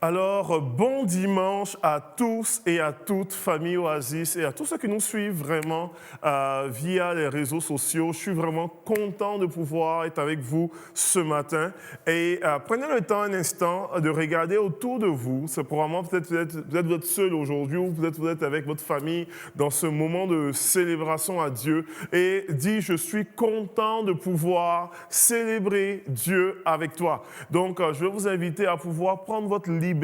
Alors, bon dimanche à tous et à toutes, famille Oasis, et à tous ceux qui nous suivent vraiment via les réseaux sociaux. Je suis vraiment content de pouvoir être avec vous ce matin. Et prenez le temps un instant de regarder autour de vous. C'est probablement peut-être vous êtes seul aujourd'hui ou peut-être vous êtes avec votre famille dans ce moment de célébration à Dieu. Et dis, je suis content de pouvoir célébrer Dieu avec toi. Donc, je vais vous inviter à pouvoir prendre votre liberté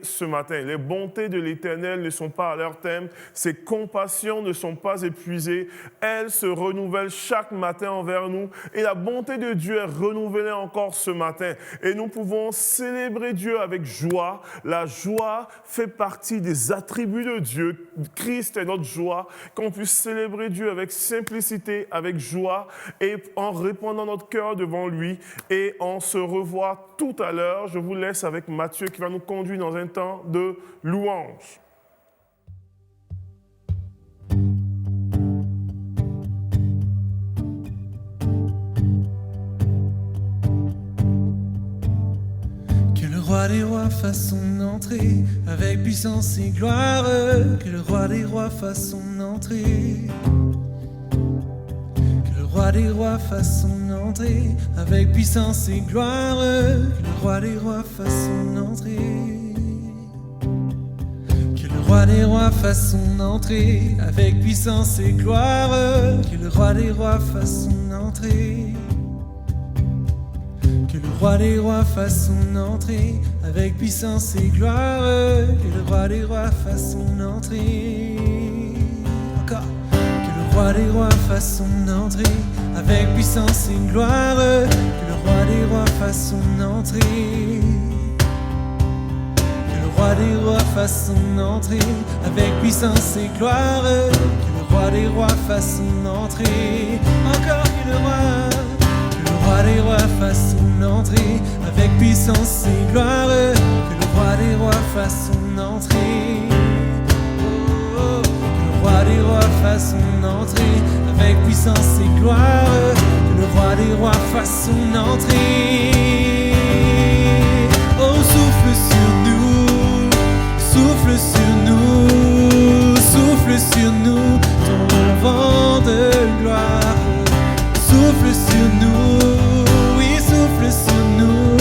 ce matin. Les bontés de l'Éternel ne sont pas à leur terme. Ses compassions ne sont pas épuisées. Elles se renouvellent chaque matin envers nous. Et la bonté de Dieu est renouvelée encore ce matin. Et nous pouvons célébrer Dieu avec joie. La joie fait partie des attributs de Dieu. Christ est notre joie. Qu'on puisse célébrer Dieu avec simplicité, avec joie et en répandant notre cœur devant lui. Et on se revoit tout à l'heure. Je vous laisse avec Mathieu qui va nous conduire dans un temps de louange. Que le roi des rois fasse son entrée avec puissance et gloire. Que le roi des rois fasse son entrée. Que le roi des rois fasse son entrée avec puissance et gloire. Que le roi des rois fasse son entrée. Que le roi des rois fasse son entrée avec puissance et gloire. Que le roi des rois fasse son entrée. Que le roi des rois fasse son entrée avec puissance et gloire. Que le roi des rois fasse son entrée. Encore. Que le roi des rois fasse son entrée avec puissance et gloire. Que le roi des rois fasse son entrée. Que le roi des rois fasse son entrée avec puissance et gloire. Que le roi des rois fasse son entrée. Encore que le roi des rois fasse son entrée avec puissance et gloire. Que le roi des rois fasse son entrée. Oh, que le roi des rois fasse son entrée avec puissance et gloire. Que le roi des rois fasse son entrée. Oh, souffle sur nous, souffle sur nous, souffle sur nous ton vent de gloire. Souffle sur nous, oui, souffle sur nous,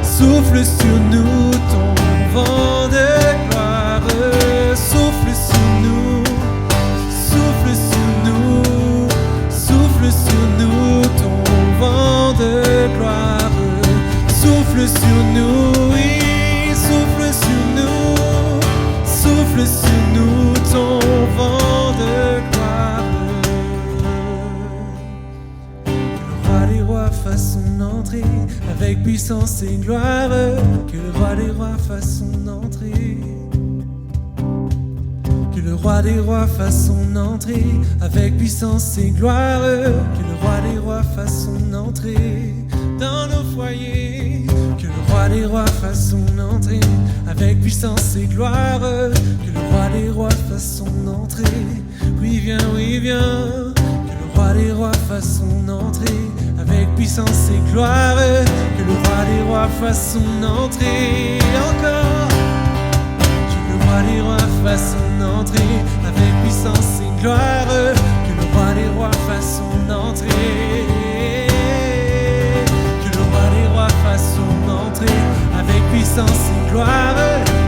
souffle sur nous ton vent de gloire. Souffle sur nous, souffle sur nous, souffle sur nous ton vent de gloire. Souffle sur nous, oui, souffle sur nous, souffle sur nous ton vent de gloire. Fasse son entrée avec puissance et gloire. Que le roi des rois fasse son entrée. Que le roi des rois fasse son entrée avec puissance et gloire. Que le roi des rois fasse son entrée dans nos foyers. Que le roi des rois fasse son entrée avec puissance et gloire. Que le roi des rois fasse son entrée. Oui, viens, oui, viens. Que le roi des rois fasse son entrée avec puissance et gloire. Que le roi des rois fasse son entrée. Encore. Que le roi des rois fasse son entrée avec puissance et gloire. Que le roi des rois fasse son entrée. Que le roi des rois fasse son entrée avec puissance et gloire.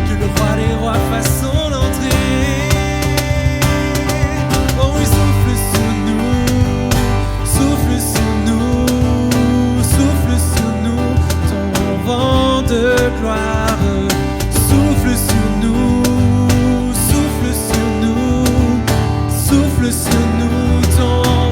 Que le roi des rois fasse son entrée. Oh oui, souffle sur nous, souffle sur nous, souffle sur nous ton vent de gloire. Souffle sur nous, souffle sur nous, souffle sur nous ton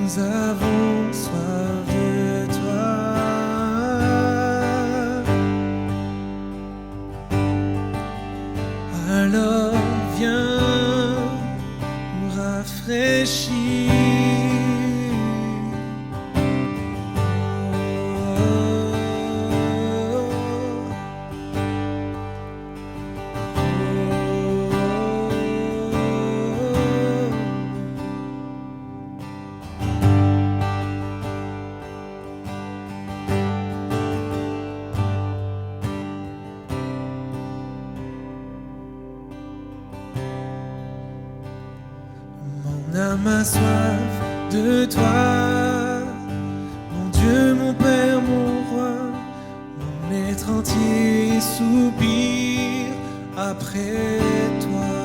Nous avons soif de toi. Alors viens nous rafraîchir. Mon âme a soif de toi, mon Dieu, mon Père, mon roi, mon être entier soupire après toi.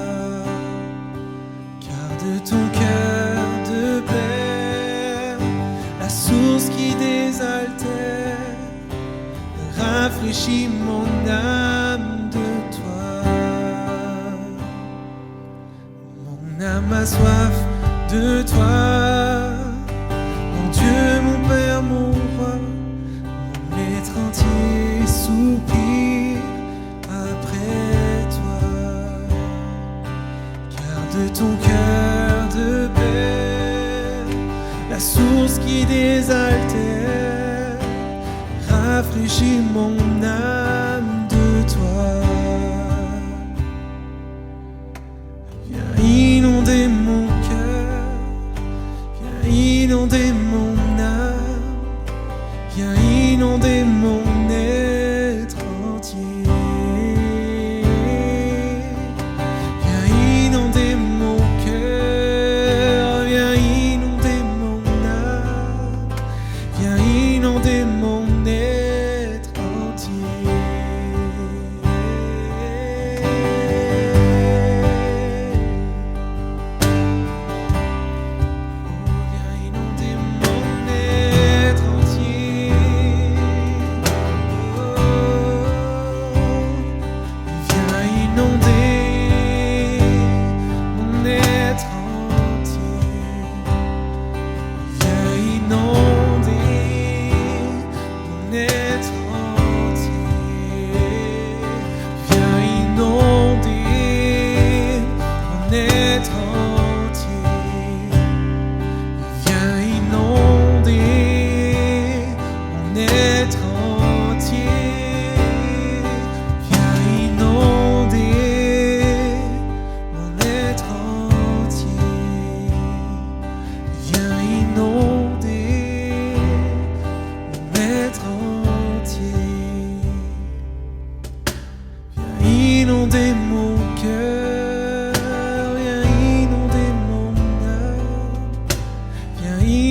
Car de ton cœur de Père, la source qui désaltère, rafraîchit mon âme de toi. Mon âme a soif de toi, mon Dieu, mon Père, mon roi, mon être entier soupire après toi. Car de ton cœur de Père, la source qui désaltère, rafraîchit mon âme de toi. Viens inonder mon cœur, viens inonder mon âme, viens inonder mon être entier. Viens inonder mon cœur, viens inonder mon âme, viens inonder mon être entier. Oh, viens inonder mon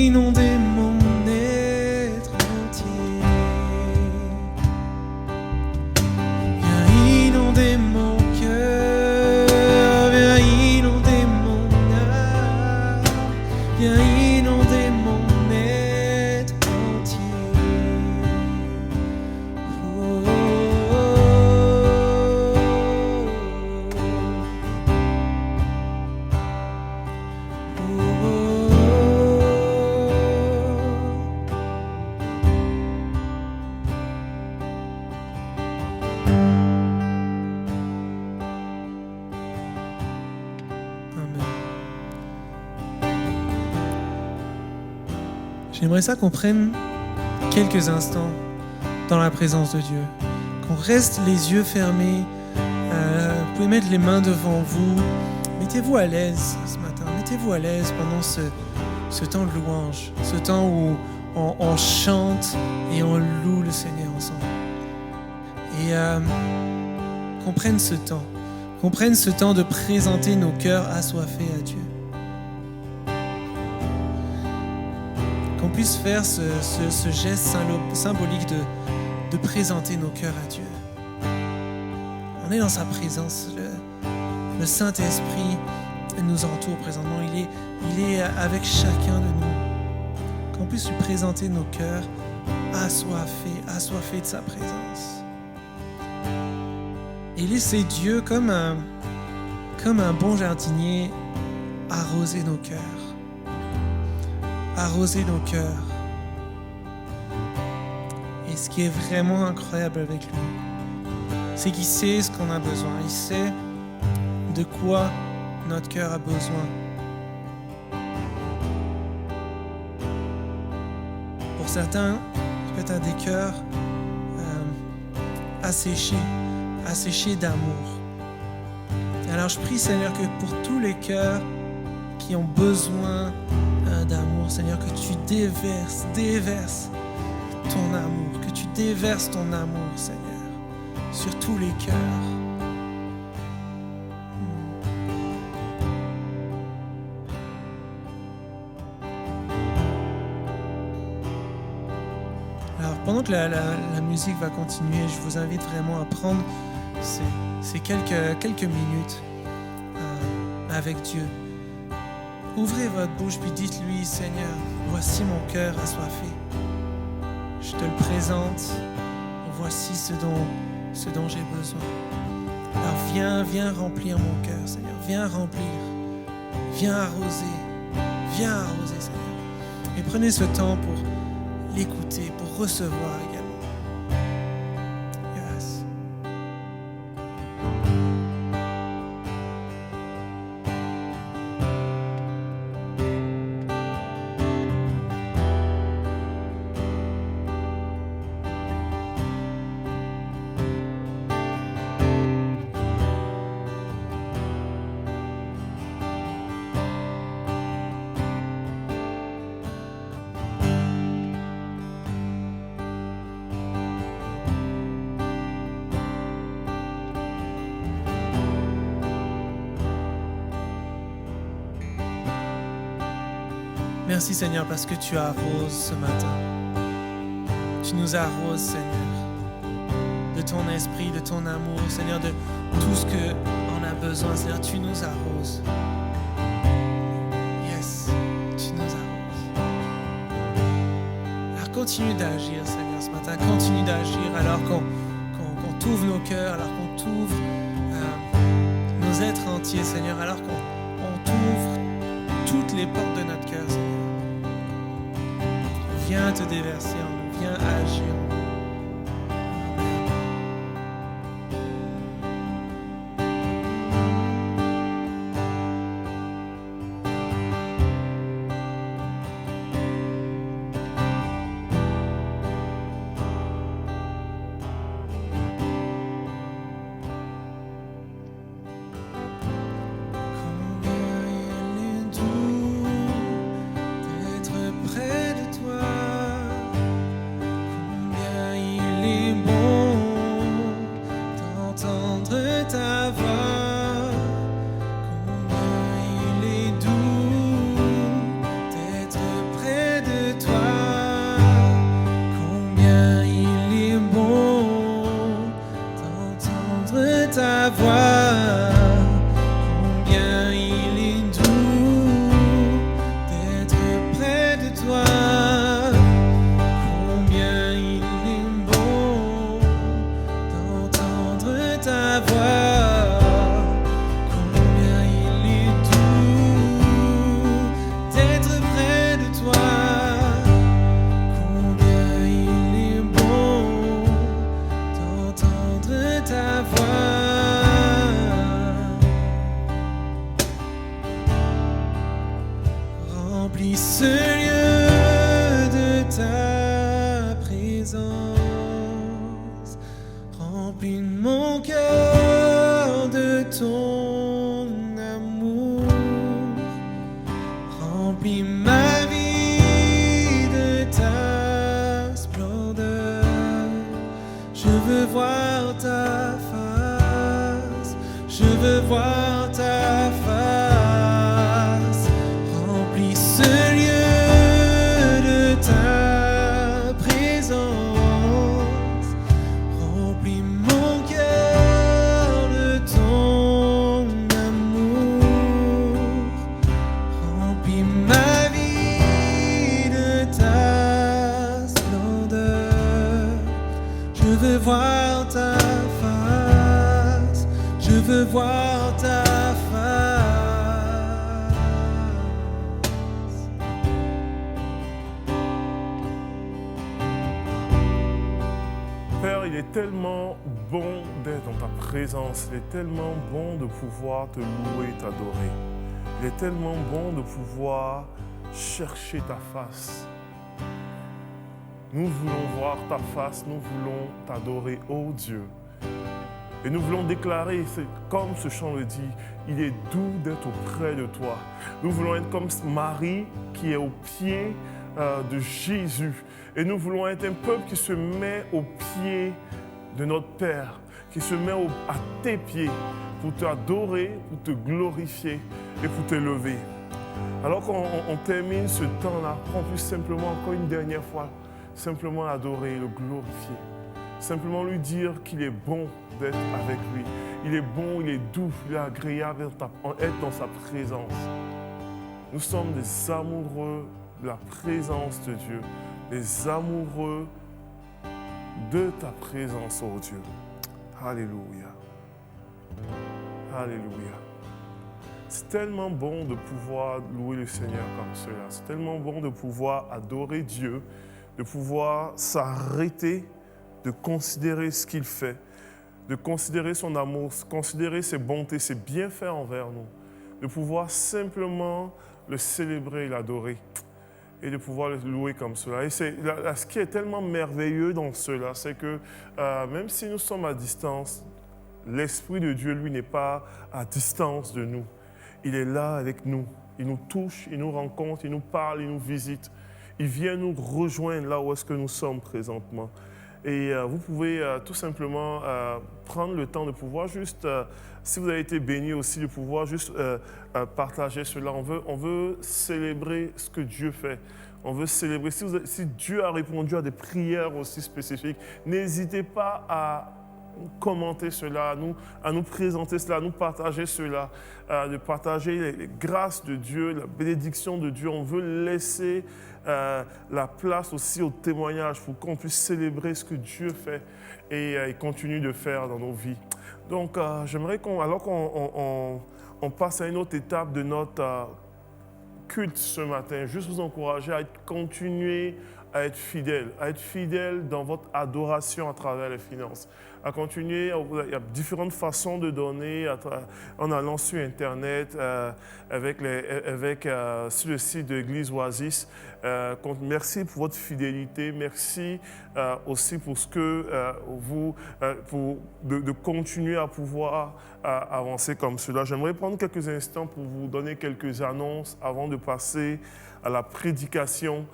inonder mon être entier. Viens inonder mon cœur, viens inonder mon âme, viens inonder mon être entier. Oh, oh, oh. J'aimerais ça qu'on prenne quelques instants dans la présence de Dieu, qu'on reste les yeux fermés. Vous pouvez mettre les mains devant vous. Mettez-vous à l'aise ce matin. Mettez-vous à l'aise pendant ce temps de louange, ce temps où on chante et on loue le Seigneur ensemble. Et qu'on prenne ce temps de présenter nos cœurs assoiffés à Dieu. Qu'on puisse faire ce geste symbolique de présenter nos cœurs à Dieu. On est dans sa présence. Le Saint-Esprit nous entoure présentement. Il est avec chacun de nous. Qu'on puisse lui présenter nos cœurs assoiffés de sa présence. Et laisser Dieu, comme un bon jardinier, arroser nos cœurs. Arroser nos cœurs. Et ce qui est vraiment incroyable avec lui, c'est qu'il sait ce qu'on a besoin. Il sait de quoi notre cœur a besoin. Pour certains, peut-être à des cœurs asséchés d'amour. Alors je prie, Seigneur, que pour tous les cœurs qui ont besoin d'amour, Seigneur, que tu déverses ton amour, que tu déverses ton amour, Seigneur, sur tous les cœurs. Alors, pendant que la musique va continuer, je vous invite vraiment à prendre ces quelques minutes avec Dieu. Ouvrez votre bouche puis dites-lui, Seigneur, voici mon cœur assoiffé. Je te le présente. Voici ce dont j'ai besoin. Alors viens remplir mon cœur, Seigneur. Viens remplir. Viens arroser, Seigneur. Et prenez ce temps pour l'écouter, pour recevoir également. Yes. Merci Seigneur parce que tu arroses ce matin. Tu nous arroses Seigneur de ton esprit, de ton amour, Seigneur, de tout ce qu'on a besoin. Seigneur, tu nous arroses. Yes, tu nous arroses. Alors continue d'agir Seigneur ce matin. Continue d'agir alors qu'on t'ouvre nos cœurs, alors qu'on t'ouvre nos êtres entiers Seigneur, alors qu'on t'ouvre toutes les portes de notre cœur, Seigneur. Viens te déverser en nous, viens agir en nous. Près de toi, Remplis mon cœur de ton amour. Remplis ma vie de ta splendeur. Je veux voir ta face. Je veux voir ta face. Remplis ce lieu de ta présence. Remplis mon cœur de ton amour. Remplis ma vie de ta splendeur. Je veux voir ta face. Je veux voir ta face. Père, il est tellement bon d'être dans ta présence. Il est tellement bon de pouvoir te louer, t'adorer. Il est tellement bon de pouvoir chercher ta face. Nous voulons voir ta face, nous voulons t'adorer, ô Dieu. Et nous voulons déclarer, c'est comme ce chant le dit, il est doux d'être auprès de toi. Nous voulons être comme Marie qui est au pied de Jésus. Et nous voulons être un peuple qui se met au pied de notre Père, qui se met à tes pieds pour t'adorer, pour te glorifier et pour te lever. Alors qu'on termine ce temps-là, qu'on puisse simplement, encore une dernière fois, simplement adorer, le glorifier. Simplement lui dire qu'il est bon d'être avec lui. Il est bon, il est doux, il est agréable d'être dans sa présence. Nous sommes des amoureux de la présence de Dieu, des amoureux de ta présence, oh Dieu. Alléluia. Alléluia. C'est tellement bon de pouvoir louer le Seigneur comme cela. C'est tellement bon de pouvoir adorer Dieu, de pouvoir s'arrêter, de considérer ce qu'il fait, de considérer son amour, considérer ses bontés, ses bienfaits envers nous, de pouvoir simplement le célébrer et l'adorer et de pouvoir le louer comme cela. Et ce qui est tellement merveilleux dans cela, c'est que même si nous sommes à distance, l'Esprit de Dieu, lui, n'est pas à distance de nous. Il est là avec nous. Il nous touche, il nous rencontre, il nous parle, il nous visite. Il vient nous rejoindre là où est-ce que nous sommes présentement. Et vous pouvez tout simplement prendre le temps de pouvoir juste, si vous avez été béni aussi, de pouvoir juste partager cela. On veut célébrer ce que Dieu fait. On veut célébrer. Si Dieu a répondu à des prières aussi spécifiques, n'hésitez pas à commenter cela, à nous présenter cela, à nous partager cela, de partager les grâces de Dieu, la bénédiction de Dieu. On veut laisser la place aussi au témoignage pour qu'on puisse célébrer ce que Dieu fait et continue de faire dans nos vies. Donc, j'aimerais alors qu'on passe à une autre étape de notre culte ce matin, juste vous encourager à continuer à être fidèle dans votre adoration à travers les finances, à continuer. Il y a différentes façons de donner en allant sur Internet, sur le site de l'Église Oasis. Merci pour votre fidélité, merci aussi pour ce que de continuer à pouvoir avancer comme cela. J'aimerais prendre quelques instants pour vous donner quelques annonces avant de passer à la prédication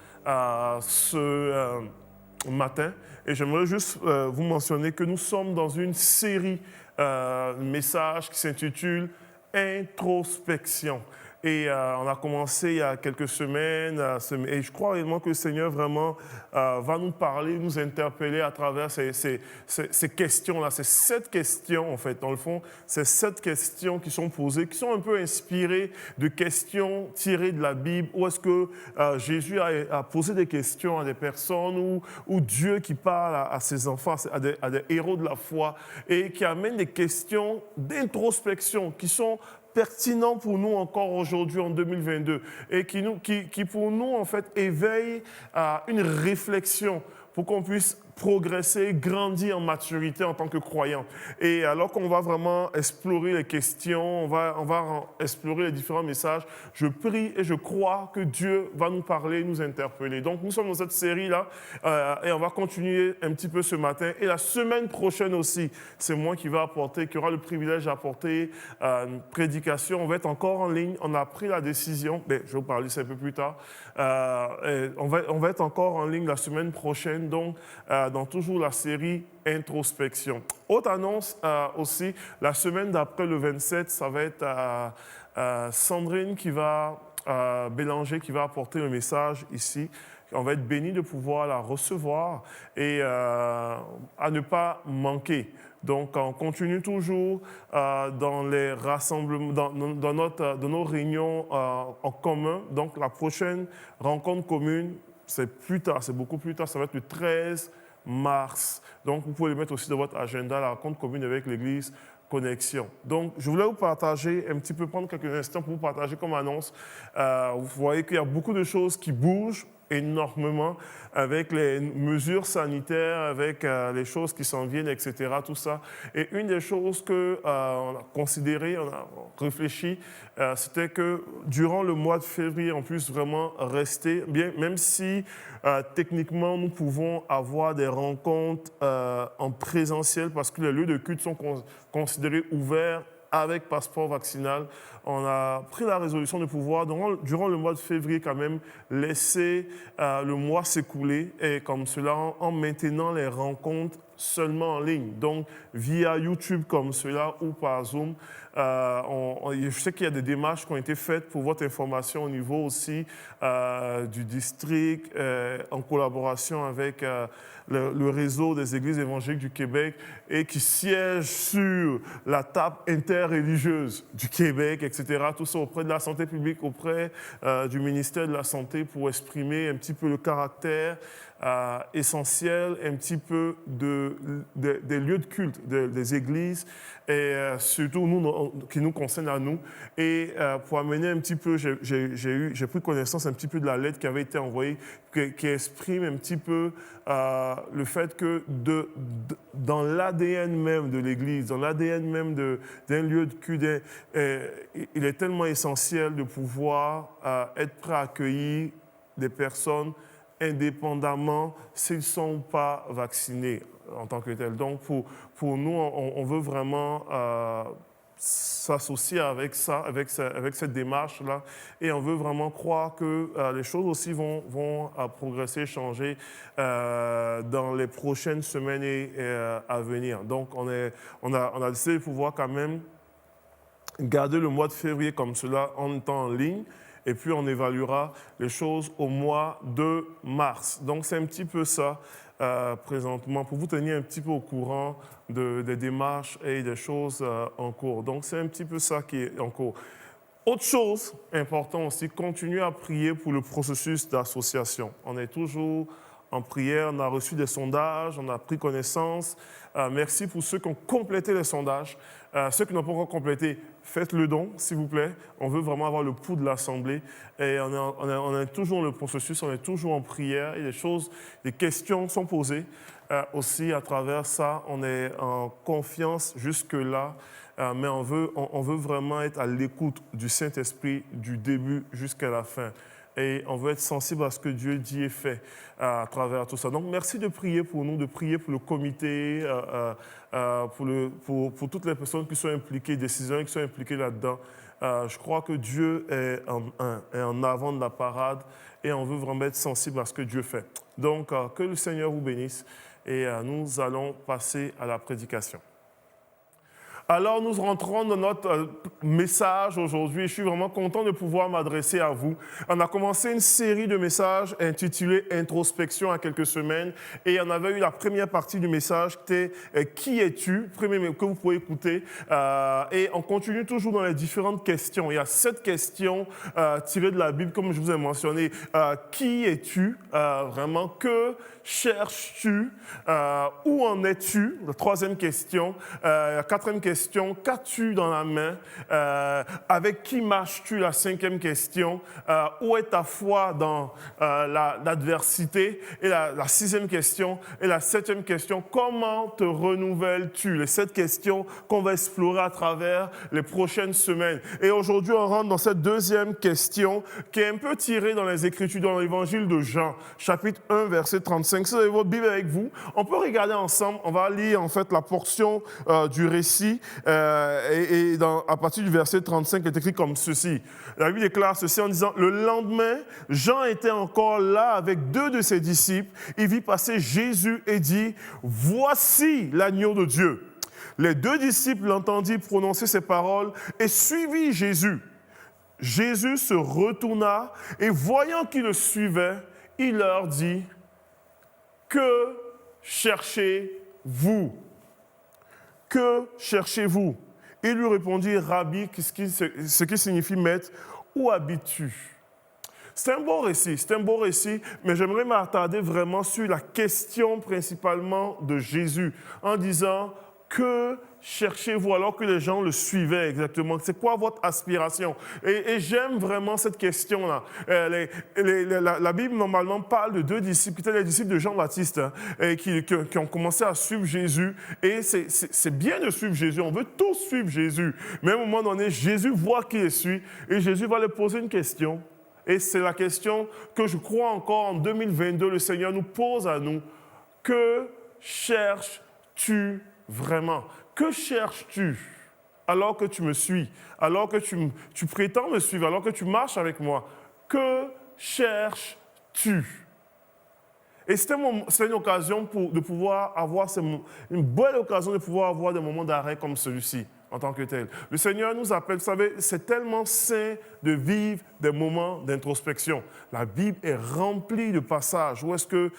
ce matin. Et j'aimerais juste vous mentionner que nous sommes dans une série de messages qui s'intitule « Introspection ». Et on a commencé il y a quelques semaines, et je crois réellement que le Seigneur vraiment va nous parler, nous interpeller à travers ces questions-là. C'est 7 questions, en fait. Dans le fond, c'est 7 questions qui sont posées, qui sont un peu inspirées de questions tirées de la Bible, où est-ce que Jésus a posé des questions à des personnes, ou Dieu qui parle à ses enfants, à des héros de la foi, et qui amène des questions d'introspection qui sont pertinent pour nous encore aujourd'hui en 2022 et qui pour nous en fait éveille une réflexion pour qu'on puisse progresser, grandir en maturité en tant que croyant. Et alors qu'on va vraiment explorer les questions, on va explorer les différents messages, je prie et je crois que Dieu va nous parler, nous interpeller. Donc nous sommes dans cette série-là et on va continuer un petit peu ce matin. Et la semaine prochaine aussi, c'est moi qui aura le privilège d'apporter une prédication. On va être encore en ligne, on a pris la décision, mais je vais vous parler ça un peu plus tard. On va être encore en ligne la semaine prochaine, donc dans toujours la série Introspection. Autre annonce aussi, la semaine d'après le 27, ça va être Sandrine Bélanger qui va apporter le message ici. On va être béni de pouvoir la recevoir et à ne pas manquer. Donc, on continue toujours dans les rassemblements, dans nos réunions en commun. Donc, la prochaine rencontre commune, c'est plus tard, c'est beaucoup plus tard, ça va être le 13 mars. Donc, vous pouvez le mettre aussi dans votre agenda, la rencontre commune avec l'Église Connexion. Donc, je voulais vous partager un petit peu, prendre quelques instants pour vous partager comme annonce. Vous voyez qu'il y a beaucoup de choses qui bougent énormément avec les mesures sanitaires, avec les choses qui s'en viennent, etc., tout ça. Et une des choses qu'on a considéré, on a réfléchi, c'était que durant le mois de février, on puisse vraiment rester, bien, même si techniquement, nous pouvons avoir des rencontres en présentiel parce que les lieux de culte sont considérés ouverts avec passeport vaccinal. On a pris la résolution de pouvoir, durant le mois de février, quand même, laisser le mois s'écouler et comme cela, en maintenant les rencontres seulement en ligne, donc via YouTube comme cela ou par Zoom. Je sais qu'il y a des démarches qui ont été faites pour votre information au niveau aussi du district, en collaboration avec le réseau des églises évangéliques du Québec et qui siège sur la table interreligieuse du Québec, etc. Tout ça auprès de la santé publique, auprès du ministère de la Santé pour exprimer un petit peu le caractère essentiel, un petit peu des lieux de culte, des églises, et surtout qui nous concerne à nous. Et pour amener un petit peu, j'ai pris connaissance un petit peu de la lettre qui avait été envoyée, qui exprime un petit peu le fait que dans l'ADN même de l'Église, dans l'ADN même d'un lieu de culte, il est tellement essentiel de pouvoir être prêt à accueillir des personnes indépendamment s'ils ne sont pas vaccinés en tant que tels. Donc, pour nous, on veut vraiment s'associer avec ça, avec cette démarche-là, et on veut vraiment croire que les choses aussi vont progresser, changer dans les prochaines semaines à venir. Donc, on a décidé de pouvoir quand même garder le mois de février comme cela en étant en ligne, et puis on évaluera les choses au mois de mars. Donc c'est un petit peu ça présentement, pour vous tenir un petit peu au courant des démarches et des choses en cours. Donc c'est un petit peu ça qui est en cours. Autre chose importante aussi, continuer à prier pour le processus d'association. On est toujours en prière, on a reçu des sondages, on a pris connaissance. Merci pour ceux qui ont complété les sondages. Ceux qui n'ont pas encore complété, faites le don, s'il vous plaît. On veut vraiment avoir le pouls de l'Assemblée. Et on est toujours dans le processus, on est toujours en prière. Et des questions sont posées aussi à travers ça. On est en confiance jusque-là. Mais on veut vraiment être à l'écoute du Saint-Esprit du début jusqu'à la fin. Et on veut être sensible à ce que Dieu dit et fait à travers tout ça. Donc, merci de prier pour nous, de prier pour le comité, pour toutes les personnes qui sont impliquées, décisionnaires qui sont impliquées là-dedans. Je crois que Dieu est en avant de la parade et on veut vraiment être sensible à ce que Dieu fait. Donc, que le Seigneur vous bénisse et nous allons passer à la prédication. Alors, nous rentrons dans notre message aujourd'hui. Je suis vraiment content de pouvoir m'adresser à vous. On a commencé une série de messages intitulée « Introspection » il y a quelques semaines. Et on avait eu la première partie du message qui était « Qui es-tu ?» que vous pouvez écouter. Et on continue toujours dans les différentes questions. Il y a 7 questions tirées de la Bible, comme je vous ai mentionné. Qui es-tu? Vraiment, que cherches-tu? Où en es-tu? La 3e question. La 4e question. question, qu'as-tu dans la main? Avec qui marches-tu? La 5e question, où est ta foi dans l'adversité? Et la 6e question, et la 7e question, comment te renouvelles-tu? Les 7 questions qu'on va explorer à travers les prochaines semaines. Et aujourd'hui, on rentre dans cette 2e question qui est un peu tirée dans les Écritures, dans l'évangile de Jean, chapitre 1, verset 35. Si vous avez votre Bible avec vous, on peut regarder ensemble, on va lire en fait la portion du récit à partir du verset 35, il est écrit comme ceci. La Bible déclare ceci en disant, le lendemain, Jean était encore là avec 2 de ses disciples. Il vit passer Jésus et dit, voici l'agneau de Dieu. Les 2 disciples l'entendirent prononcer ces paroles et suivirent Jésus. Jésus se retourna et voyant qu'ils le suivaient, il leur dit, que cherchez-vous? Que cherchez-vous? Il lui répondit, Rabbi, ce qui signifie maître, où habites-tu? C'est un beau récit, mais j'aimerais m'attarder vraiment sur la question principalement de Jésus, en disant, que cherchez-vous alors que les gens le suivaient exactement? C'est quoi votre aspiration? Et j'aime vraiment cette question-là. La Bible, normalement, parle de 2 disciples, qui étaient les disciples de Jean-Baptiste, et qui ont commencé à suivre Jésus. Et c'est bien de suivre Jésus, on veut tous suivre Jésus. Mais à un moment donné, Jésus voit qui les suit, et Jésus va leur poser une question. Et c'est la question que je crois encore en 2022, le Seigneur nous pose à nous. Que cherches-tu vraiment? Que cherches-tu alors que tu me suis, alors que tu prétends me suivre, alors que tu marches avec moi? Que cherches-tu? Et c'est une occasion de pouvoir avoir une belle occasion de pouvoir avoir des moments d'arrêt comme celui-ci en tant que tel. Le Seigneur nous appelle, vous savez, c'est tellement sain de vivre des moments d'introspection. La Bible est remplie de passages où est-ce que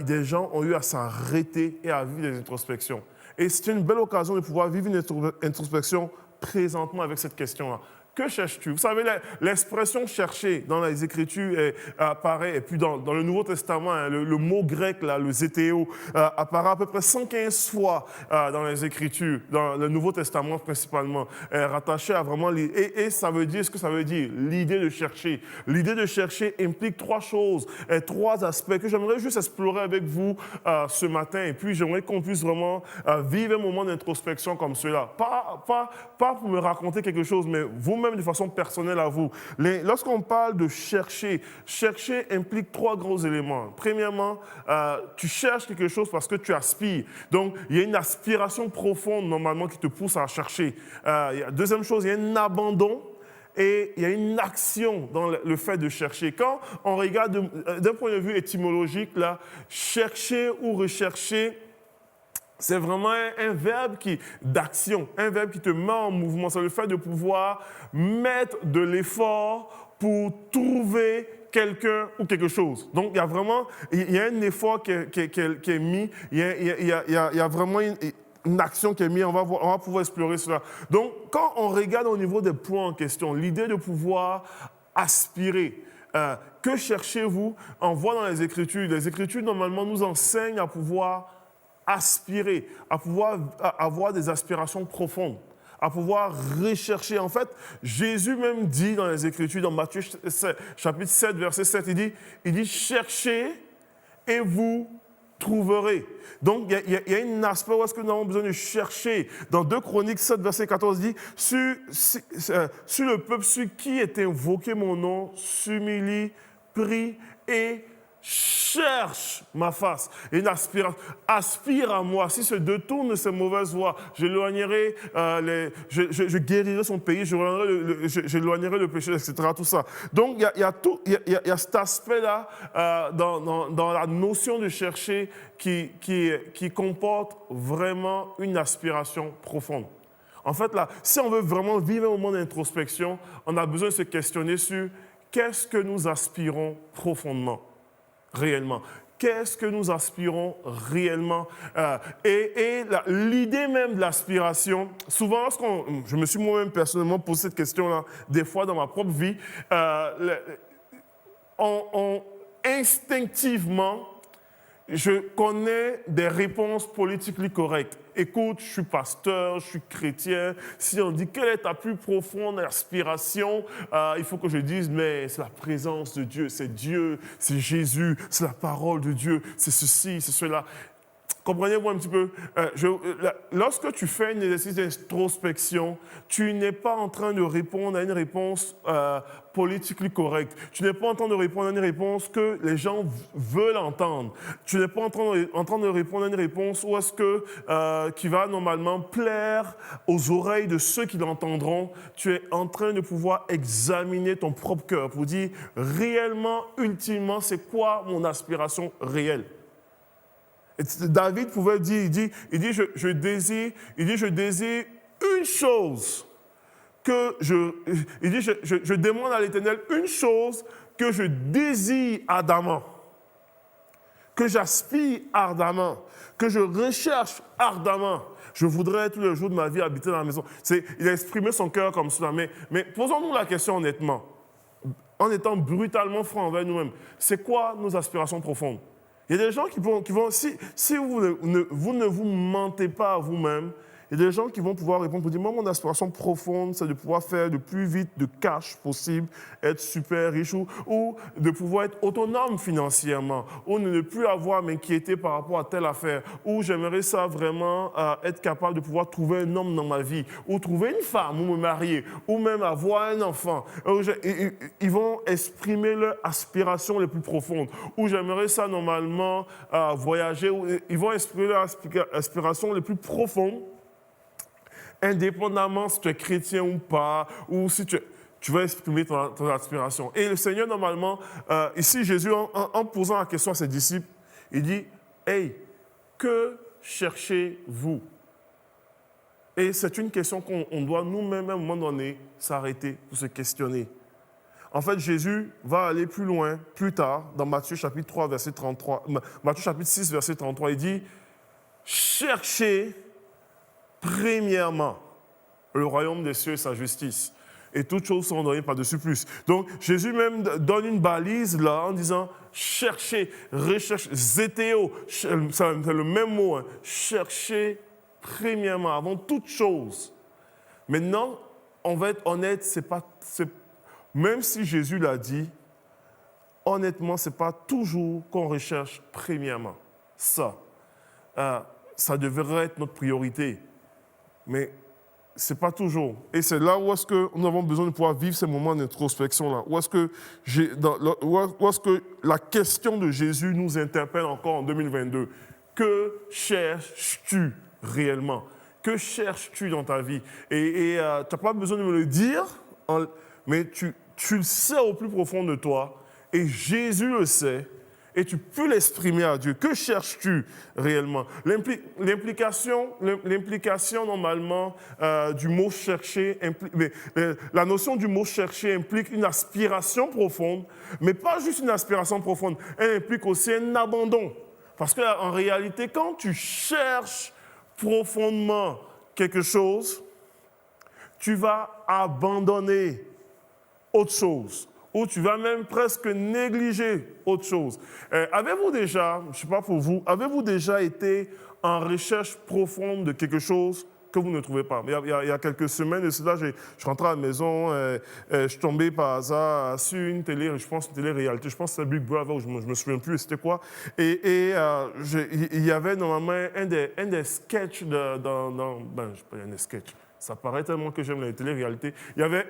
des gens ont eu à s'arrêter et à vivre des introspections. Et c'est une belle occasion de pouvoir vivre une introspection présentement avec cette question-là. Que cherches-tu? Vous savez, l'expression chercher dans les Écritures apparaît, et puis dans le Nouveau Testament, hein, le mot grec, là, le zétéo, apparaît à peu près 115 fois dans les Écritures, dans le Nouveau Testament principalement, rattaché à vraiment... Et ça veut dire ce que ça veut dire, l'idée de chercher. L'idée de chercher implique 3 choses, 3 aspects que j'aimerais juste explorer avec vous ce matin. Et puis, j'aimerais qu'on puisse vraiment vivre un moment d'introspection comme cela. Pas pour me raconter quelque chose, mais vous-même de façon personnelle à vous. Lorsqu'on parle de chercher implique 3 gros éléments. Premièrement, tu cherches quelque chose parce que tu aspires. Donc, il y a une aspiration profonde normalement qui te pousse à chercher. Deuxième chose, il y a un abandon. Et il y a une action dans le fait de chercher. Quand on regarde d'un point de vue étymologique, là, chercher ou rechercher, c'est vraiment un verbe d'action, un verbe qui te met en mouvement. C'est le fait de pouvoir mettre de l'effort pour trouver quelqu'un ou quelque chose. Donc, il y a vraiment un effort qui est mis, il y a vraiment une action qui est mise, on va pouvoir explorer cela. Donc, quand on regarde au niveau des points en question, l'idée de pouvoir aspirer, que cherchez-vous? On voit dans les Écritures normalement nous enseignent à pouvoir aspirer, à pouvoir avoir des aspirations profondes, à pouvoir rechercher. En fait, Jésus même dit dans les Écritures, dans Matthieu chapitre 7, verset 7, il dit « Cherchez et vous trouverez ». Donc, il y a un aspect où est-ce que nous avons besoin de chercher. Dans 2 Chroniques 7, verset 14, il dit « Sur le peuple sur qui est invoqué mon nom, s'humilie, prie et cherche ma face. » Et une aspiration. Aspire à moi. Si se détourne de ses mauvaises voies, j'éloignerai je guérirai son pays, j'éloignerai le péché, etc. Tout ça. Donc, il y a cet aspect-là dans la notion de chercher qui comporte vraiment une aspiration profonde. En fait, là, si on veut vraiment vivre un moment d'introspection, on a besoin de se questionner sur qu'est-ce que nous aspirons profondément. Réellement. Qu'est-ce que nous aspirons réellement? L'idée même de l'aspiration, souvent, je me suis moi-même personnellement posé cette question-là, des fois dans ma propre vie, instinctivement, je connais des réponses politiquement correctes. Écoute, je suis pasteur, je suis chrétien. Si on dit quelle est ta plus profonde aspiration, il faut que je dise, mais c'est la présence de Dieu, c'est Jésus, c'est la parole de Dieu, c'est ceci, c'est cela. Comprenez-vous un petit peu, lorsque tu fais un exercice d'introspection, tu n'es pas en train de répondre à une réponse politiquement correcte. Tu n'es pas en train de répondre à une réponse que les gens veulent entendre. Tu n'es pas en train de répondre à une réponse où est-ce que, qui va normalement plaire aux oreilles de ceux qui l'entendront. Tu es en train de pouvoir examiner ton propre cœur pour dire réellement, ultimement, c'est quoi mon aspiration réelle. Et David pouvait dire, il dit je désire une chose je demande à l'Éternel une chose que je désire ardemment, que j'aspire ardemment, que je recherche ardemment. Je voudrais tous les jours de ma vie habiter dans la maison. Il a exprimé son cœur comme cela. Mais posons-nous la question honnêtement, en étant brutalement francs envers nous-mêmes. C'est quoi nos aspirations profondes? Il y a des gens qui vont si vous ne vous mentez pas à vous-même, il y a des gens qui vont pouvoir répondre pour dire, moi, mon aspiration profonde, c'est de pouvoir faire le plus vite de cash possible, être super riche ou de pouvoir être autonome financièrement, ou ne plus avoir à m'inquiéter par rapport à telle affaire, ou j'aimerais ça vraiment être capable de pouvoir trouver un homme dans ma vie, ou trouver une femme, ou me marier, ou même avoir un enfant. Ils vont exprimer leurs aspirations les plus profondes, ou j'aimerais ça normalement voyager, ou ils vont exprimer leurs aspirations les plus profondes, indépendamment si tu es chrétien ou pas, ou si tu vas exprimer ton aspiration. Et le Seigneur, normalement, ici, Jésus, en posant la question à ses disciples, il dit, « Hey, que cherchez-vous » Et c'est une question qu'on doit nous-mêmes, à un moment donné, s'arrêter pour se questionner. En fait, Jésus va aller plus loin, plus tard, dans Matthieu chapitre 3, verset 33, Matthieu chapitre 6, verset 33, il dit, « Cherchez premièrement le royaume des cieux et sa justice. Et toutes choses seront données par-dessus plus. » Donc, Jésus même donne une balise là en disant cherchez, recherchez, zétéo, c'est le même mot, hein, cherchez premièrement, avant toute chose. Maintenant, on va être honnête, même si Jésus l'a dit, honnêtement, ce n'est pas toujours qu'on recherche premièrement. Ça devrait être notre priorité. Mais ce n'est pas toujours. Et c'est là où est-ce que nous avons besoin de pouvoir vivre ces moments d'introspection-là. Où est-ce que la question de Jésus nous interpelle encore en 2022. Que cherches-tu réellement? Que cherches-tu dans ta vie? Et tu n'as pas besoin de me le dire, mais tu le sais au plus profond de toi. Et Jésus le sait. Et tu peux l'exprimer à Dieu. Que cherches-tu réellement? L'implication normalement du mot chercher, la notion du mot chercher implique une aspiration profonde, mais pas juste une aspiration profonde, elle implique aussi un abandon. Parce qu'en réalité, quand tu cherches profondément quelque chose, tu vas abandonner autre chose. Ou tu vas même presque négliger autre chose. Avez-vous déjà, je ne sais pas pour vous, avez-vous déjà été en recherche profonde de quelque chose que vous ne trouvez pas? Il y a quelques semaines de cela, je rentrais à la maison, je tombais par hasard sur une télé, je pense une télé-réalité, je pense que c'est Big Brother, je ne me souviens plus c'était quoi. Et il y avait normalement un des sketchs je ne sais pas, un des sketchs. Ça paraît tellement que j'aime la télé-réalité. Il y avait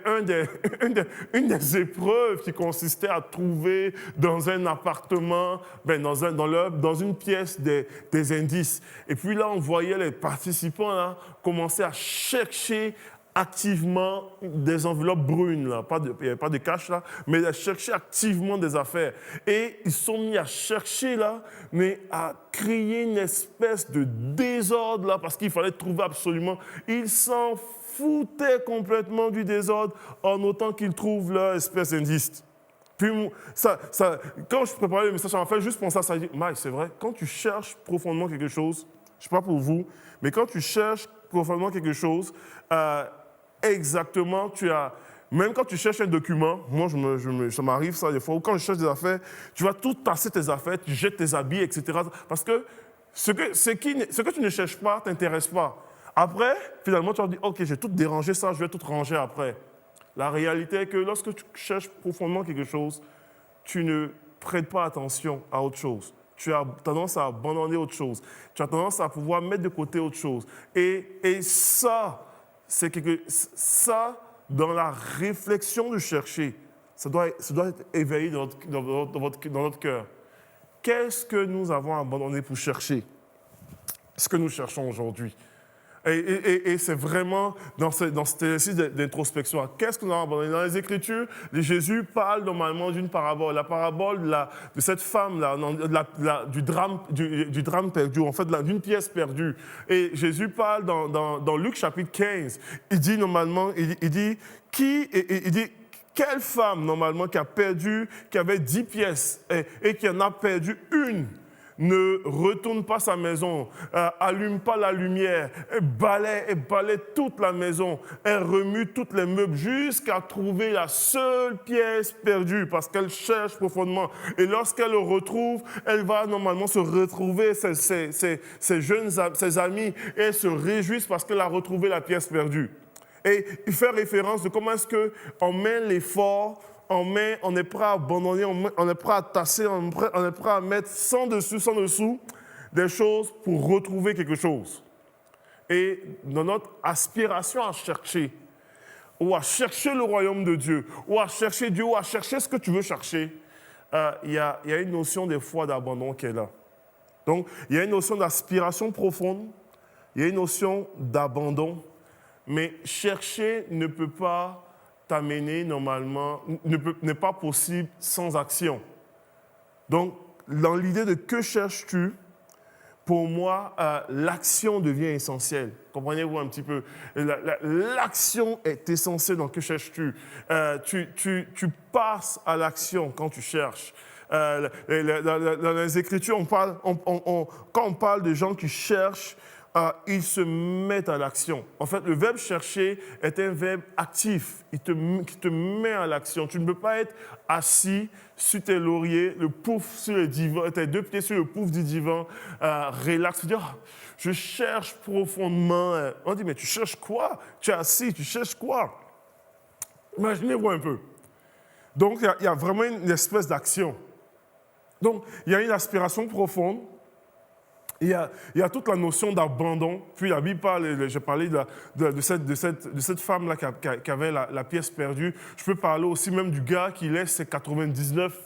une des épreuves qui consistait à trouver dans un appartement, dans une pièce des indices. Et puis là, on voyait les participants là, commencer à chercher activement des enveloppes brunes, là. Il n'y avait pas de cash là, mais à chercher activement des affaires. Et ils sont mis à chercher là, mais à créer une espèce de désordre là, parce qu'il fallait trouver absolument. Ils s'en foutaient complètement du désordre en autant qu'ils trouvent leur espèce d'indice. Puis, quand je préparais le message, ça m'a fait juste penser à ça. Je dis, Mike, c'est vrai, quand tu cherches profondément quelque chose, je ne sais pas pour vous, mais quand tu cherches profondément quelque chose, exactement, tu as Même quand tu cherches un document, moi, ça m'arrive ça des fois, ou quand je cherche des affaires, tu vas tout tasser tes affaires, tu jettes tes habits, etc. Parce que ce que tu ne cherches pas ne t'intéresse pas. Après, finalement, tu vas dire, OK, j'ai tout dérangé ça, je vais tout ranger après. La réalité est que lorsque tu cherches profondément quelque chose, tu ne prêtes pas attention à autre chose. Tu as tendance à abandonner autre chose. Tu as tendance à pouvoir mettre de côté autre chose. Et ça, ça, dans la réflexion de chercher, ça doit être éveillé dans notre cœur. Qu'est-ce que nous avons abandonné pour chercher ce que nous cherchons aujourd'hui? Et c'est vraiment dans cet exercice d'introspection. Qu'est-ce que nous avons abandonné? Dans les Écritures, Jésus parle normalement d'une parabole. La parabole de cette femme-là, du drame perdu, en fait, d'une pièce perdue. Et Jésus parle dans Luc chapitre 15. Il dit normalement, il dit, quelle femme normalement qui avait 10 pièces et qui en a perdu une? Ne retourne pas sa maison, allume pas la lumière, elle balaie toute la maison, elle remue tous les meubles jusqu'à trouver la seule pièce perdue parce qu'elle cherche profondément. Et lorsqu'elle le retrouve, elle va normalement se retrouver ses amis et elles se réjouissent parce qu'elle a retrouvé la pièce perdue. Et il fait référence de comment est-ce qu'on met l'effort, on est prêt à abandonner, on est prêt à tasser, on est prêt à mettre sans dessous, des choses pour retrouver quelque chose. Et dans notre aspiration à chercher, ou à chercher le royaume de Dieu, ou à chercher Dieu, ou à chercher ce que tu veux chercher, il y a une notion des fois d'abandon qui est là. Donc, il y a une notion d'aspiration profonde, il y a une notion d'abandon, mais chercher ne peut pas t'amener normalement, n'est pas possible sans action. Donc, dans l'idée de que cherches-tu, pour moi, l'action devient essentielle. Comprenez-vous un petit peu? L'action est essentielle dans que cherches-tu. Tu passes à l'action quand tu cherches. Dans les Écritures, quand on parle de gens qui cherchent, ils se mettent à l'action. En fait, le verbe chercher est un verbe actif qui te met à l'action. Tu ne peux pas être assis sur tes lauriers, le pouf sur le divan, tes deux pieds sur le pouf du divan, relax. Tu dis, je cherche profondément. On dit, mais tu cherches quoi? Tu es assis, tu cherches quoi? Imaginez-vous un peu. Donc, il y a vraiment une espèce d'action. Donc, il y a une aspiration profonde. Il y a toute la notion d'abandon. Puis la Bible parle, j'ai parlé de cette femme-là qui avait la pièce perdue. Je peux parler aussi même du gars qui laisse ses 99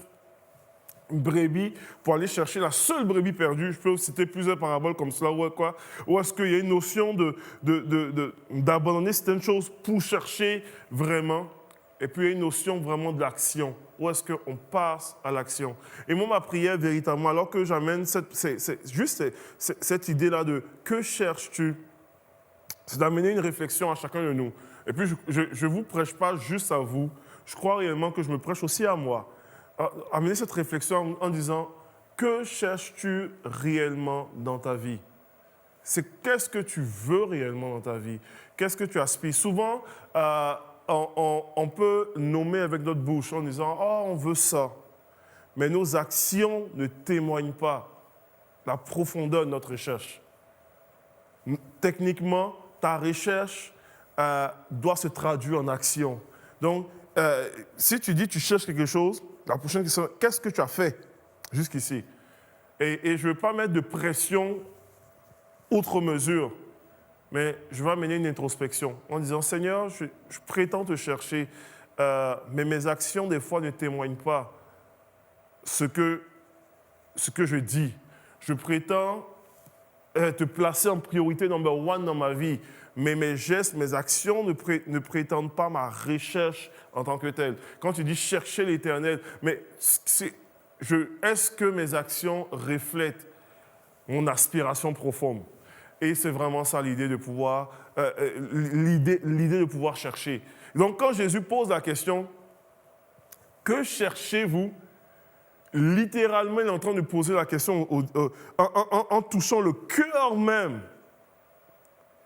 brebis pour aller chercher la seule brebis perdue. Je peux citer plusieurs paraboles comme cela. Ou est-ce qu'il y a une notion d'abandonner certaines choses pour chercher vraiment? Et puis, il y a une notion vraiment de l'action. Où est-ce qu'on passe à l'action? Et moi, ma prière, véritablement, alors que j'amène cette idée-là de « que cherches-tu ?» c'est d'amener une réflexion à chacun de nous. Et puis, je ne vous prêche pas juste à vous. Je crois réellement que je me prêche aussi à moi. Amener cette réflexion en disant « que cherches-tu réellement dans ta vie ?» C'est qu'est-ce que tu veux réellement dans ta vie? Qu'est-ce que tu aspires? Souvent, on peut nommer avec notre bouche en disant « oh, on veut ça ». Mais nos actions ne témoignent pas la profondeur de notre recherche. Techniquement, ta recherche doit se traduire en action. Donc, si tu dis que tu cherches quelque chose, la prochaine question est « qu'est-ce que tu as fait jusqu'ici ?» Et je ne veux pas mettre de pression outre mesure. Mais je vais amener une introspection en disant, Seigneur, je prétends te chercher, mais mes actions, des fois, ne témoignent pas ce que je dis. Je prétends te placer en priorité number one dans ma vie, mais mes gestes, mes actions ne prétendent pas ma recherche en tant que telle. Quand tu dis chercher l'Éternel, mais est-ce que mes actions reflètent mon aspiration profonde? Et c'est vraiment ça l'idée de pouvoir, l'idée de pouvoir chercher. Donc quand Jésus pose la question, que cherchez-vous? Littéralement, il est en train de poser la question en touchant le cœur même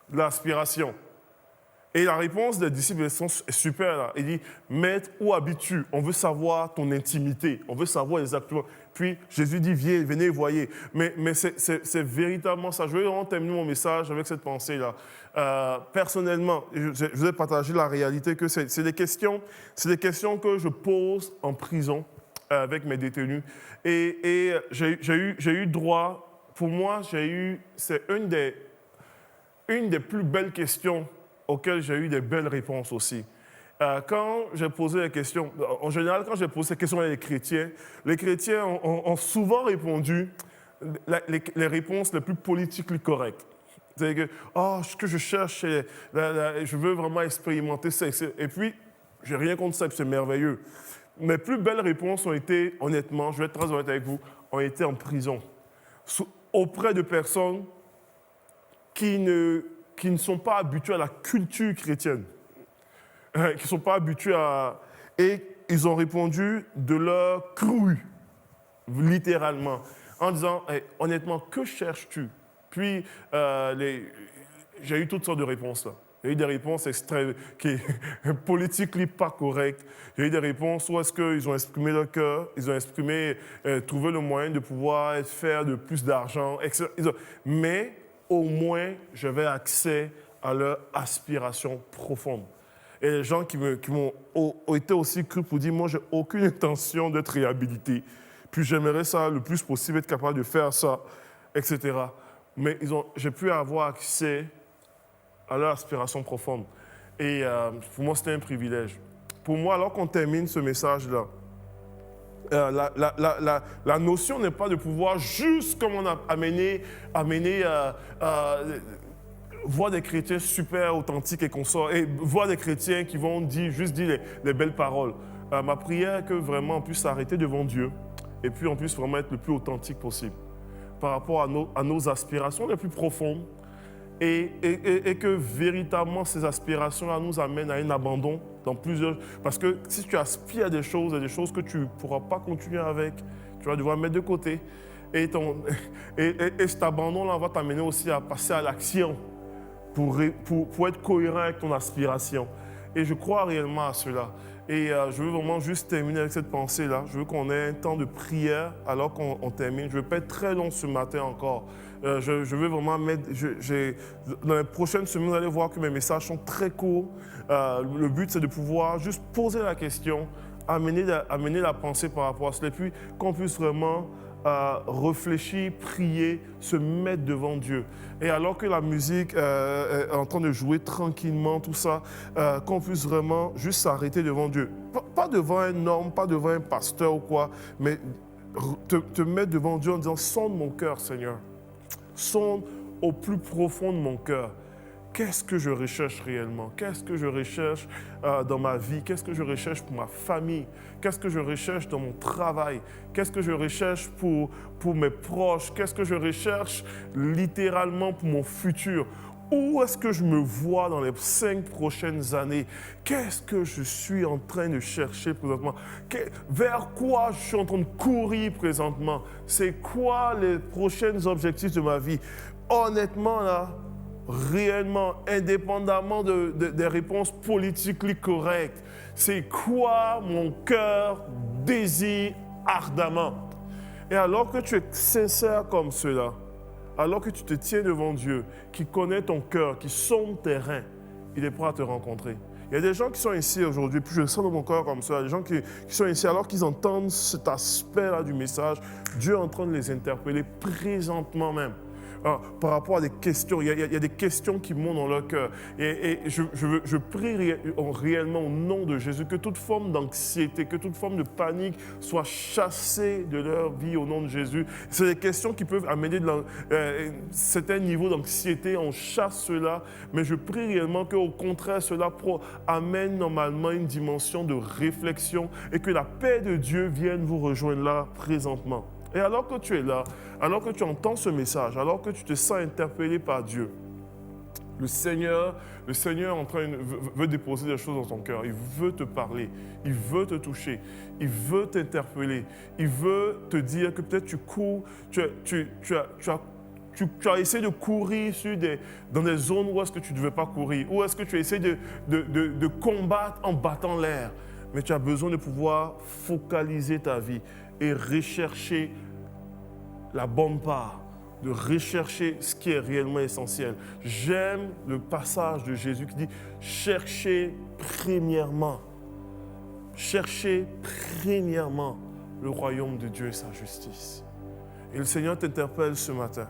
de l'aspiration. Et la réponse des disciples est super là. Il dit, Maître, où habites-tu? On veut savoir ton intimité, on veut savoir exactement. Puis Jésus dit, venez, voyez. Mais c'est véritablement ça. Je vais vraiment terminer mon message avec cette pensée-là. Personnellement, je vais partager la réalité que c'est des questions que je pose en prison avec mes détenus. Et j'ai eu droit, pour moi, c'est une des plus belles questions auxquelles j'ai eu des belles réponses aussi. Quand j'ai posé les questions, en général, quand j'ai posé ces questions à les chrétiens ont souvent répondu les réponses les plus politiquement correctes. C'est-à-dire que, ce que je cherche, je veux vraiment expérimenter ça. Et puis, j'ai rien contre ça, c'est merveilleux. Mes plus belles réponses ont été, honnêtement, je vais être très honnête avec vous, ont été en prison, auprès de personnes qui ne sont pas habitués à la culture chrétienne, qui ne sont pas habitués à... Et ils ont répondu de leur cru, littéralement, en disant, hey, honnêtement, que cherches-tu? Puis, j'ai eu toutes sortes de réponses là. J'ai eu des réponses qui politiquement pas correctes. J'ai eu des réponses où est-ce qu'ils ont exprimé leur cœur, ils ont exprimé, trouvé le moyen de pouvoir faire de plus d'argent, etc. Mais au moins, j'avais accès à leur aspiration profonde. Et les gens qui ont été aussi crus pour dire, moi, j'ai aucune intention d'être réhabilité. Puis j'aimerais ça le plus possible, être capable de faire ça, etc. Mais j'ai pu avoir accès à leur aspiration profonde. Et pour moi, c'était un privilège. Pour moi, alors qu'on termine ce message-là, la notion n'est pas de pouvoir juste comme on a amené voir des chrétiens super authentiques et consorts, et voir des chrétiens qui vont juste dire les belles paroles. Ma prière est que vraiment on puisse s'arrêter devant Dieu et puis on puisse vraiment être le plus authentique possible par rapport à nos aspirations les plus profondes et que véritablement ces aspirations-là nous amènent à un abandon dans plusieurs... Parce que si tu aspires à des choses que tu ne pourras pas continuer avec, tu vas devoir mettre de côté. Et cet abandon-là va t'amener aussi à passer à l'action pour être cohérent avec ton aspiration. Et je crois réellement à cela. Et je veux vraiment juste terminer avec cette pensée-là. Je veux qu'on ait un temps de prière alors qu'on termine. Je ne veux pas être très long ce matin encore. Je veux vraiment mettre... dans les prochaines semaines, vous allez voir que mes messages sont très courts. Le but, c'est de pouvoir juste poser la question, amener la pensée par rapport à cela, et puis qu'on puisse vraiment réfléchir, prier, se mettre devant Dieu. Et alors que la musique est en train de jouer tranquillement, tout ça, qu'on puisse vraiment juste s'arrêter devant Dieu. Pas devant un homme, pas devant un pasteur ou quoi, mais te mettre devant Dieu en disant « Sonde mon cœur, Seigneur. Sonde au plus profond de mon cœur. Qu'est-ce que je recherche réellement? Qu'est-ce que je recherche dans ma vie? Qu'est-ce que je recherche pour ma famille? Qu'est-ce que je recherche dans mon travail? Qu'est-ce que je recherche pour mes proches? Qu'est-ce que je recherche littéralement pour mon futur? Où est-ce que je me vois dans les 5 prochaines années? Qu'est-ce que je suis en train de chercher présentement? Vers quoi je suis en train de courir présentement? C'est quoi les prochains objectifs de ma vie? Honnêtement, là, réellement, indépendamment des réponses politiquement correctes, c'est quoi mon cœur désire ardemment? Et alors que tu es sincère comme cela, alors que tu te tiens devant Dieu, qui connaît ton cœur, qui sonde tes reins, il est prêt à te rencontrer. Il y a des gens qui sont ici aujourd'hui, puis je le sens dans mon cœur comme ça, des gens qui sont ici, alors qu'ils entendent cet aspect-là du message, Dieu est en train de les interpeller présentement même. Alors, par rapport à des questions, il y a des questions qui montent dans leur cœur. Et je prie réellement au nom de Jésus que toute forme d'anxiété, que toute forme de panique soit chassée de leur vie au nom de Jésus. C'est des questions qui peuvent amener certains niveaux d'anxiété. On chasse cela, mais je prie réellement qu'au contraire, cela amène normalement une dimension de réflexion et que la paix de Dieu vienne vous rejoindre là présentement. Et alors que tu es là, alors que tu entends ce message, alors que tu te sens interpellé par Dieu, le Seigneur veut déposer des choses dans ton cœur. Il veut te parler, il veut te toucher, il veut t'interpeller, il veut te dire que peut-être tu cours, tu as tu as essayé de courir dans des zones où est-ce que tu ne devais pas courir, où est-ce que tu as essayé de combattre en battant l'air. Mais tu as besoin de pouvoir focaliser ta vie et rechercher la bonne part, de rechercher ce qui est réellement essentiel. J'aime le passage de Jésus qui dit « Cherchez premièrement le royaume de Dieu et sa justice. » Et le Seigneur t'interpelle ce matin.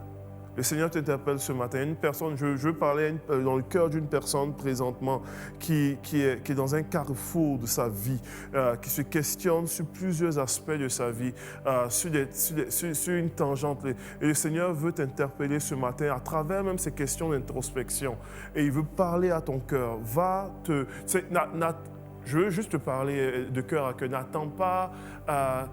Le Seigneur t'interpelle ce matin. Une personne, je veux parler dans le cœur d'une personne présentement qui est dans un carrefour de sa vie, qui se questionne sur plusieurs aspects de sa vie, sur une tangente. Et le Seigneur veut t'interpeller ce matin à travers même ces questions d'introspection. Et il veut parler à ton cœur. Je veux juste te parler de cœur à cœur. N'attends pas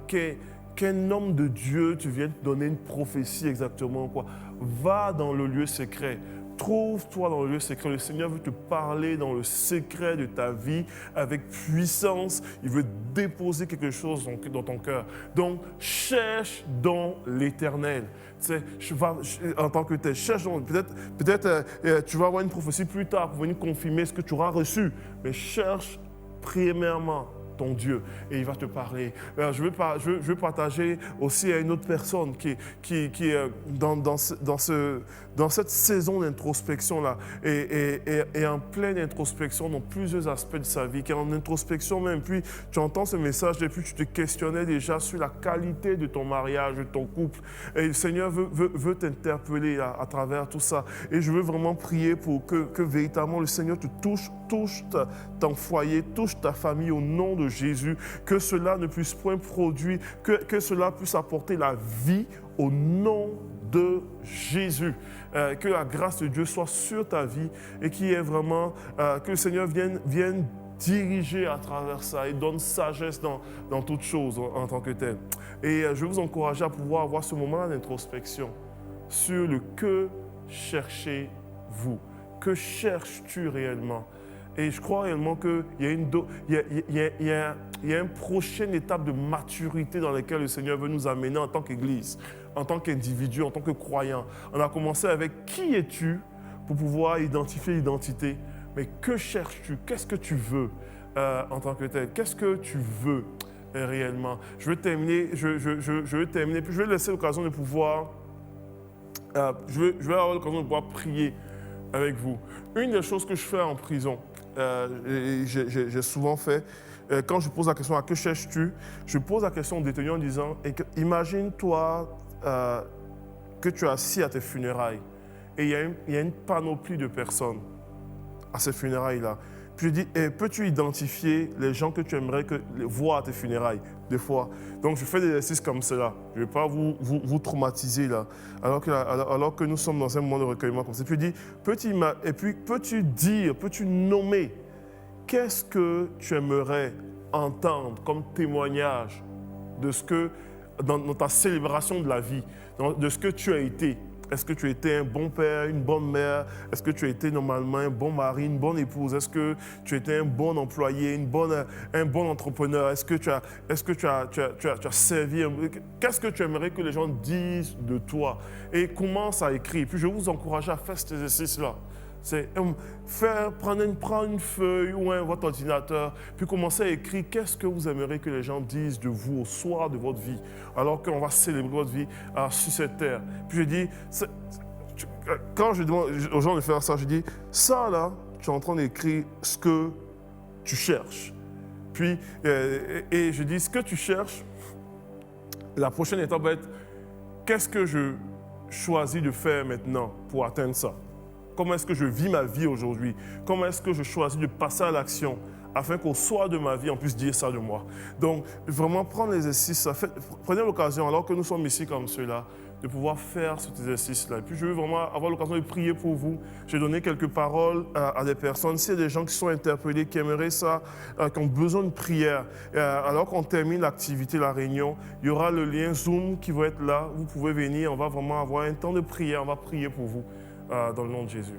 qu'un homme de Dieu te vienne te donner une prophétie exactement quoi. Va dans le lieu secret. Trouve-toi dans le lieu secret. Le Seigneur veut te parler dans le secret de ta vie avec puissance. Il veut déposer quelque chose dans ton cœur. Donc, cherche dans l'Éternel. En tant que tel, cherche dans... Peut-être tu vas avoir une prophétie plus tard pour venir confirmer ce que tu auras reçu. Mais cherche premièrement ton Dieu et il va te parler. Je veux partager aussi à une autre personne qui est dans cette saison d'introspection-là et en pleine introspection dans plusieurs aspects de sa vie, qui est en introspection même, puis tu entends ce message et puis tu te questionnais déjà sur la qualité de ton mariage, de ton couple. Et le Seigneur veut t'interpeller à travers tout ça. Et je veux vraiment prier pour que véritablement le Seigneur te touche ton foyer, touche ta famille au nom de Jésus, que cela ne puisse point produire, que cela puisse apporter la vie au nom de Jésus. Que la grâce de Dieu soit sur ta vie et qu'il y ait vraiment, que le Seigneur vienne diriger à travers ça et donne sagesse dans toutes choses en tant que tel. Et je vais vous encourager à pouvoir avoir ce moment d'introspection sur le que cherchez-vous, que cherches-tu réellement? Et je crois réellement qu'il y a une prochaine étape de maturité dans laquelle le Seigneur veut nous amener en tant qu'Église, en tant qu'individu, en tant que croyant. On a commencé avec qui es-tu pour pouvoir identifier l'identité. Mais que cherches-tu? Qu'est-ce que tu veux en tant que tel? Qu'est-ce que tu veux réellement? Je vais terminer, puis je vais laisser l'occasion de pouvoir, je vais avoir l'occasion de pouvoir prier avec vous. Une des choses que je fais en prison, j'ai souvent fait, quand je pose la question à que cherches-tu, je pose la question au détenu en disant, imagine-toi que tu es assis à tes funérailles et il y a une panoplie de personnes à ces funérailles-là. Puis je dis, peux-tu identifier les gens que tu aimerais voir à tes funérailles, des fois? Donc je fais des exercices comme cela. Je ne vais pas vous traumatiser là, alors que nous sommes dans un moment de recueillement comme ça. Puis je dis, peux-tu nommer qu'est-ce que tu aimerais entendre comme témoignage de ce que, dans ta célébration de la vie, de ce que tu as été? Est-ce que tu as été un bon père, une bonne mère? Est-ce que tu as été normalement un bon mari, une bonne épouse? Est-ce que tu as été un bon employé, un bon entrepreneur? Est-ce que tu as servi? Qu'est-ce que tu aimerais que les gens disent de toi? Et commence à écrire. Puis je vais vous encourager à faire cet exercice-là. C'est prendre une feuille ou votre ordinateur, puis commencer à écrire qu'est-ce que vous aimeriez que les gens disent de vous au soir de votre vie, alors qu'on va célébrer votre vie sur cette terre. Puis je dis, quand je demande aux gens de faire ça, je dis, ça là, tu es en train d'écrire ce que tu cherches. Puis, et je dis, ce que tu cherches, la prochaine étape va être, qu'est-ce que je choisis de faire maintenant pour atteindre ça? Comment est-ce que je vis ma vie aujourd'hui? Comment est-ce que je choisis de passer à l'action afin qu'au soir de ma vie, on puisse dire ça de moi? Donc, vraiment prendre l'exercice, prenez l'occasion, alors que nous sommes ici comme ceux-là, de pouvoir faire cet exercice-là. Et puis, je veux vraiment avoir l'occasion de prier pour vous. J'ai donné quelques paroles à des personnes. S'il y a des gens qui sont interpellés, qui aimeraient ça, qui ont besoin de prière, alors qu'on termine l'activité, la réunion, il y aura le lien Zoom qui va être là. Vous pouvez venir, on va vraiment avoir un temps de prière, on va prier pour vous. Dans le nom de Jésus.